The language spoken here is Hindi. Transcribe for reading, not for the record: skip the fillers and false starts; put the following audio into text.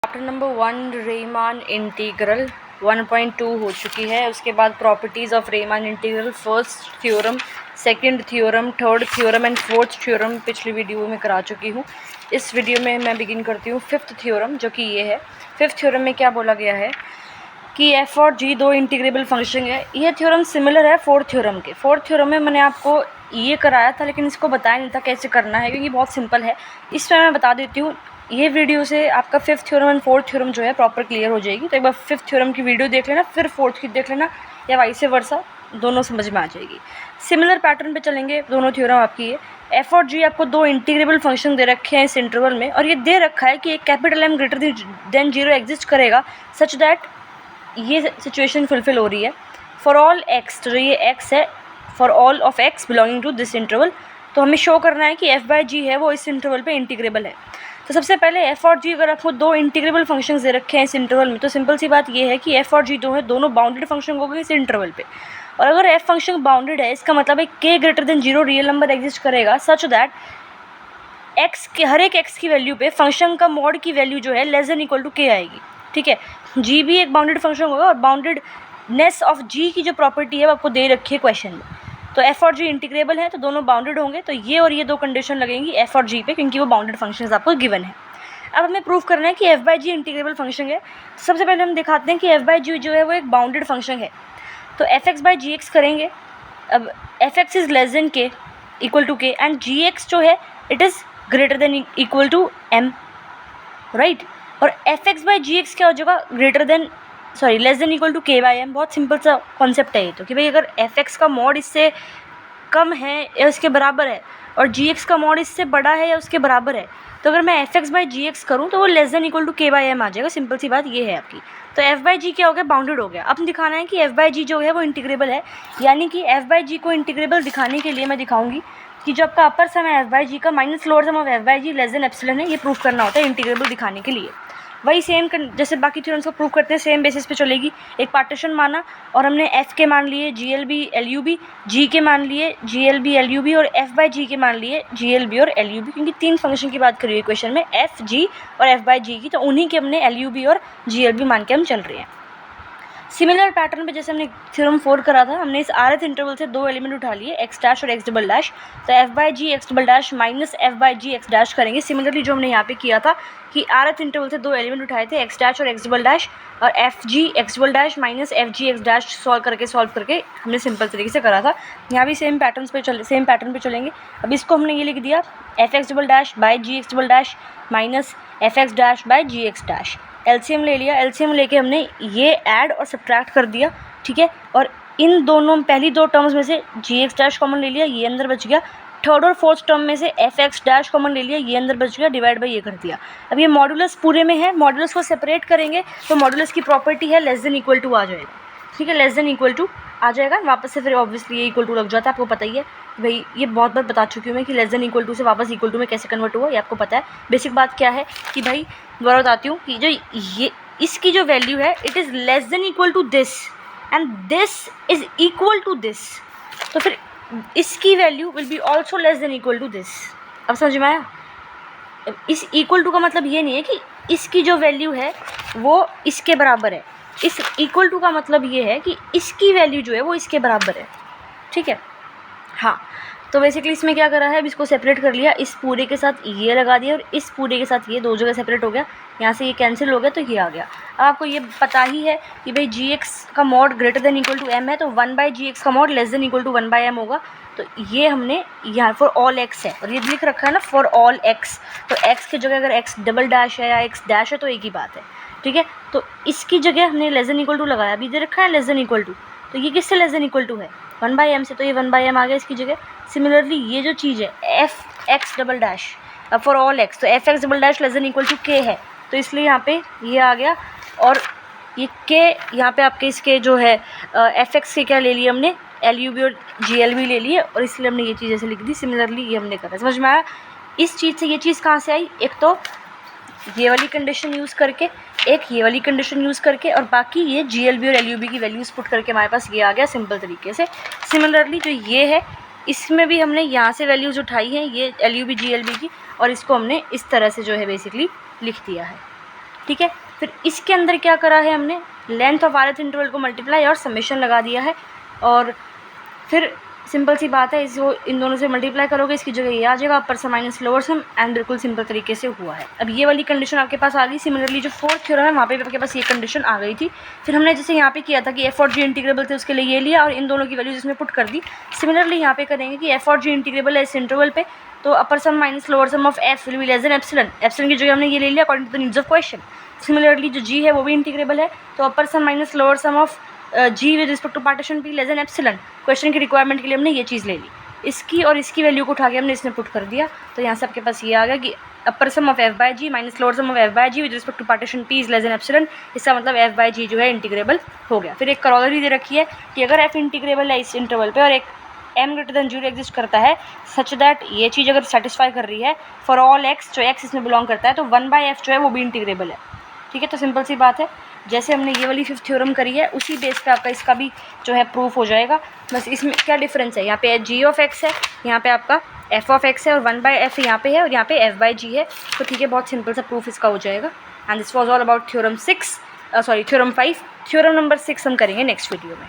चैप्टर नंबर 1 रीमान इंटीग्रल 1.2 हो चुकी है। उसके बाद properties of Riemann integral, first theorem, second theorem, third theorem and fourth theorem पिछली वीडियो में करा चुकी हूँ। इस वीडियो में मैं बिगिन करती हूँ फिफ्थ थ्योरम, जो कि ये है। फिफ्थ थ्योरम में क्या बोला गया है कि एफ और जी दो इंटीग्रेबल फंक्शन है। ये थ्योरम सिमिलर है फोर्थ थ्योरम के। फोर्थ थ्योरम में मैंने आपको ये कराया था, लेकिन इसको बताया नहीं था कैसे करना है, क्योंकि बहुत सिंपल है। इसमें मैं बता देती हूँ। ये वीडियो से आपका fifth theorem and fourth theorem जो है प्रॉपर क्लियर हो जाएगी। तो एक बार फिफ्थ थ्योरम की वीडियो देख लेना, फिर फोर्थ की देख लेना, या वाइस वर्सा, दोनों समझ में आ जाएगी। सिमिलर पैटर्न पे चलेंगे दोनों थ्योरम आपकी। ये एफ और जी आपको दो इंटीग्रेबल फंक्शन दे रखे हैं इस इंटरवल में, और ये दे रखा है कि एक capital M greater than zero exist करेगा सच दैट ये सिचुएशन फुलफिल हो रही है फॉर ऑल एक्स। तो ये एक्स है, for all of X belonging to this interval. तो हमें शो करना है कि एफ बाई जी है वो इस इंटरवल पे इंटीग्रेबल है। तो सबसे पहले एफ और जी, अगर आपको दो इंटीग्रेबल फंक्शंस दे रखे हैं इस इंटरवल में, तो सिंपल सी बात ये है कि एफ और जी दोनों बाउंडेड फंक्शन हो गए इस इंटरवल पे। और अगर एफ फंक्शन बाउंडेड है, इसका मतलब है के greater than zero real number exist करेगा सच दैट एक्स के हर एक एक्स की वैल्यू पे फंक्शन का मॉड की वैल्यू जो है लेस देन इक्वल टू के आएगी। ठीक है, जी भी एक बाउंडेड फंक्शन होगा, और बाउंडेडनेस ऑफ जी की जो प्रॉपर्टी है वो आपको दे रखी है क्वेश्चन में। तो एफ और जी इंटीग्रेबल है, तो दोनों बाउंडेड होंगे। तो ये और ये दो कंडीशन लगेंगी एफ और जी पे, क्योंकि वो बाउंडेड फंक्शन आपको गिवन है। अब हमें प्रूव करना है कि F by G integrable function है। सबसे पहले हम दिखाते हैं कि एफ बाई जी जो है वो एक बाउंडेड फंक्शन है। तो f x by ji x करेंगे। अब f x is less than k equal to k, and g x जो है it is greater than equal to m, right. और f x by ji x क्या हो जाएगा, greater than less than equal to के बाई एम। बहुत सिंपल सा कॉन्सेप्ट है ये तो, कि भाई अगर एफ एक्स का मॉड इससे कम है या उसके बराबर है, और जी एक्स का मॉड इससे बड़ा है या उसके बराबर है, तो अगर मैं F x by ji X करूँ तो वो लेस देन इक्वल टू के बाई एम आ जाएगा। सिंपल सी बात ये है आपकी। तो एफ बाई जी क्या हो गया, बाउंडेड हो गया। अब दिखाना है कि एफ बाई जी जो है वो इंटीग्रेबल है, यानी कि एफ बाई जी को इंटीग्रेबल दिखाने के लिए मैं दिखाऊंगी कि जो आपका अपर सम है एफ बाई जी का minus lower sum of F by G less than epsilon है। ये प्रूफ करना होता है इंटीग्रेबल दिखाने के लिए। वही सेम जैसे बाकी थ्योरम्स को प्रूव करते हैं, सेम बेसिस पे चलेगी। एक पार्टीशन माना और हमने एफ के मान लिए G L B L U B, G के मान लिए G L B L U B, और एफ बाई जी के मान लिए जी एल बी और एल यू बी, क्योंकि तीन फंक्शन की बात करी हुई क्वेश्चन में, एफ जी और एफ बाई जी की, तो उन्हीं के हमने एल यू बी और जी एल बी मान के हम चल रहे हैं। सिमिलर पैटर्न पे जैसे हमने थ्योरम 4 करा था, हमने इस आरथ इंटरवल से दो एलिमेंट उठा लिए, एक्स डैश और एक्स डबल डैश। तो F by ji X double dash minus F by ji X dash करेंगे। सिमिलरली जो हमने यहाँ पे किया था कि आरथ इंटरवल से दो एलिमेंट उठाए थे, एक्स डैश और एक्स डबल डैश, और F G X double dash minus F G X dash solve करके हमने सिंपल तरीके से करा था। यहाँ भी सेम पैटर्न पे चलेंगे। अब इसको हमने ये लिख दिया, F x double dash by ji X double dash minus F X dash by ji X dash. LCM ले लिया, एलसीएम लेके हमने ये ऐड और सब्ट्रैक्ट कर दिया। ठीक है, और इन दोनों पहली दो टर्म्स में से जी एक्स डैश कॉमन ले लिया, ये अंदर बच गया। थर्ड और फोर्थ टर्म में से एफ एक्स डैश कॉमन ले लिया, ये अंदर बच गया, डिवाइड बाई ये कर दिया। अब ये मॉडुलस पूरे में है, मॉडुलस को सेपरेट करेंगे तो मॉडुलस की प्रॉपर्टी है लेस देन इक्वल टू आ जाएगा। ठीक है, लेस देन इक्वल टू आ जाएगा, वापस से फिर ऑब्वियसली ये इक्वल टू लग जाता है। आपको पता ही है भाई, ये बहुत बार बता चुकी हूँ मैं कि लेस देन इक्वल टू से वापस इक्वल टू में कैसे कन्वर्ट हुआ, ये आपको पता है। बेसिक बात क्या है कि भाई दोबारा बताती हूँ कि जो ये इसकी जो वैल्यू है it is less than equal to this, and this is equal to this, तो फिर इसकी value will be also less than equal to this. अब समझ में आया? इस इक्वल टू का मतलब ये नहीं है कि इसकी जो वैल्यू है वो इसके बराबर है। इस इक्वल टू का मतलब ये है कि इसकी वैल्यू जो है वो इसके बराबर है। ठीक है, हाँ। तो बेसिकली इसमें क्या करा है, अब इसको सेपरेट कर लिया, इस पूरे के साथ ये लगा दिया, और इस पूरे के साथ ये दो जगह सेपरेट हो गया। यहाँ से ये कैंसिल हो गया तो ये आ गया। अब आपको ये पता ही है कि भाई जी एक्स का mod greater than equal to M है, तो वन बाई जी एक्स का mod less than equal to one by M होगा। तो ये हमने यहाँ फॉर ऑल एक्स है, और ये लिख रखा है ना फॉर ऑल एक्स, तो एक्स की जगह अगर एक्स डबल डैश है या एक्स डैश है तो एक ही बात है। ठीक है, तो इसकी जगह हमने लेस देन इक्वल टू लगाया, अभी दे रखा है लेस देन इक्वल टू, तो ये किससे लेस देन इक्वल टू है, वन बाई एम से, तो ये वन बाई एम आ गया इसकी जगह। सिमिलरली ये जो चीज़ है f x double dash for all x, तो f x double dash less than equal to k है, तो इसलिए यहाँ पे ये आ गया। और ये के यहाँ पे आपके इसके जो है एफ एक्स के क्या ले लिए हमने, एल यू बी और जी एल बी ले लिए, और इसलिए हमने ये चीज़ ऐसे लिख दी। सिमिलरली ये हमने करा, समझ में आया? इस चीज़ से ये चीज़ कहाँ से आई, एक तो ये वाली कंडीशन यूज़ करके, एक ये वाली कंडीशन यूज़ करके, और बाकी ये जी एल बी और एल यू बी की वैल्यूज़ पुट करके हमारे पास ये आ गया सिंपल तरीके से। सिमिलरली जो ये है इसमें भी हमने यहाँ से वैल्यूज़ उठाई हैं, ये L U B G L B की, और इसको हमने इस तरह से जो है बेसिकली लिख दिया है। ठीक है। फिर इसके अंदर क्या करा है हमने, लेंथ ऑफ rth इंटरवल को मल्टीप्लाई और समेशन लगा दिया है, और फिर सिंपल सी बात है, इसको इन दोनों से मल्टीप्लाई करोगे, इसकी जगह ये आ जाएगा अपर sum minus lower some, and बिल्कुल सिंपल तरीके से हुआ है। अब ये वाली कंडीशन आपके पास आ गई। सिमिलरली जो फोर्थ थ्योरम है वहाँ पे भी आपके पास ये कंडीशन आ गई थी। फिर हमने जैसे यहाँ पे किया था कि एफ और जी इंटीग्रेबल थे, उसके लिए ये लिया और इन दोनों की वैल्यूज इसमें पुट कर दी। सिमिलरली यहाँ पे करेंगे कि एफ और जी इंटीग्रेबल है इस इंटरवल पे, तो upper sum minus lower sum of f will be less than epsilon. Epsilon की जगह हमने ये ले लिया according to the needs of question. Similarly जो जी है वो भी इंटीग्रेबल है, तो upper sum minus lower sum of g with respect to partition p less than epsilon. Question की रिक्वायरमेंट के लिए हमने ये चीज़ ले ली। इसकी और इसकी वैल्यू को उठा के हमने इसमें पुट कर दिया, तो यहाँ से आपके पास ये आ गया कि upper sum of f by g minus lower sum of f by g with respect to partition p is less than epsilon. इसका मतलब एफ बाय जी जो है इंटीग्रेबल हो गया। फिर एक करोलरी दे रखी है कि अगर एफ इंटीग्रेबल है इस इंटरवल पे और एक एम ग्रेटर देन 0 एग्जिस्ट करता है सच दैट ये चीज़ अगर सेटिस्फाई कर रही है फॉर ऑल एक्स, जो एक्स इसमें बिलोंग करता है, तो 1/f जो है वो भी इंटीग्रेबल है। ठीक है, तो सिंपल सी बात है, जैसे हमने ये वाली फिफ्थ थ्योरम करी है उसी बेस पे आपका इसका भी जो है प्रूफ हो जाएगा। बस इसमें क्या डिफरेंस है, यहाँ पे जी ऑफ एक्स है, यहाँ पे आपका एफ ऑफ एक्स है, और 1/f यहाँ पे है और यहाँ पे एफ बाई जी है। तो ठीक है, बहुत सिंपल सा प्रूफ इसका हो जाएगा। And this was all about theorem 5। Theorem number 6 हम करेंगे नेक्स्ट वीडियो में।